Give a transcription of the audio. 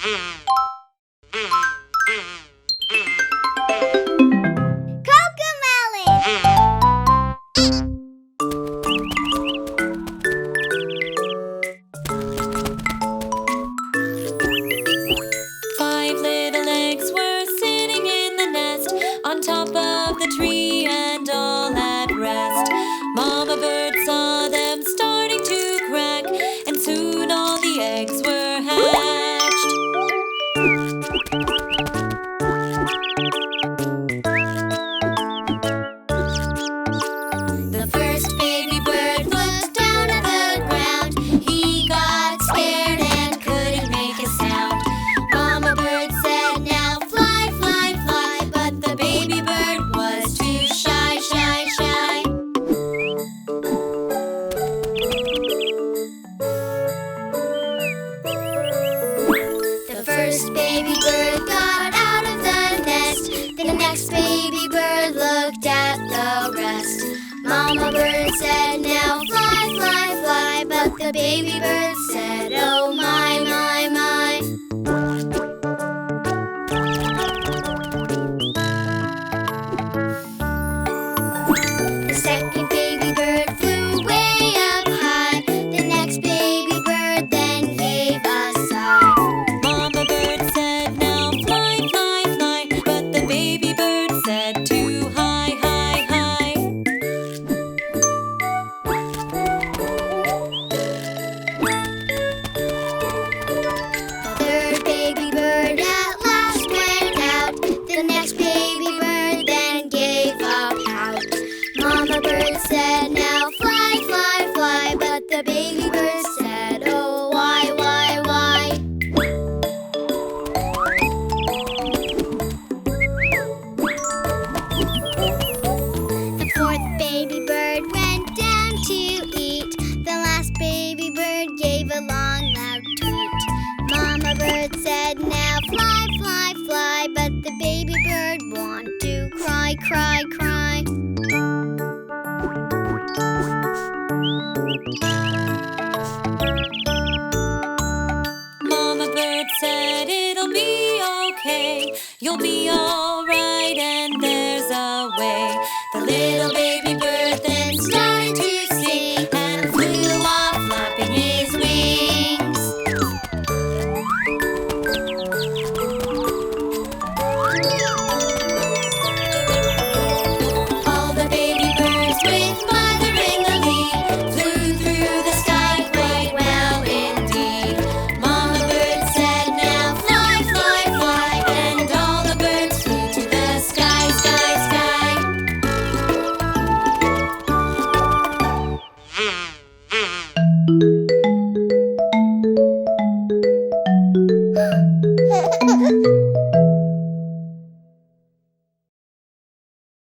Five little eggs were sitting in the nest on top of the tree and all at rest. Mama bird saw them starting to crack, and soon all the eggs were hatched. The first baby bird looked down at the ground. He got scared and couldn't make a sound. Mama bird said, "Now fly, fly, fly," but the baby bird was too shy, shy, shy. The first baby bird got out of the nest. Then the next baby bird looked at the rest. Mama bird said, "Now fly, fly, fly," but the baby bird said, "Oh my, my, my." The second baby bird flew way up high. The next baby bird then gave a sigh. Mama bird said, "Now fly, fly, fly," but the baby bird said, "Too high, high, high." The third baby bird at last went out. The next baby bird then gave a pout. Mama bird said, "Now fly, fly, fly," but the baby bird said, "Oh, why, why, why?" The fourth baby bird went down to eat. The last baby bird gave a long, loud tweet. Mama bird said, "Now fly, fly, fly," but the baby bird wanted to cry, cry, cry. Mama bird said, "It'll be okay. You'll be all right, and there's a way." The little baby bird then started to sing and flew off, flapping his wings. All the baby birds with mother in the lead flew through the sky quite well indeed. Mama bird said, "Now fly, fly, fly," and all the birds flew to the sky, sky, sky.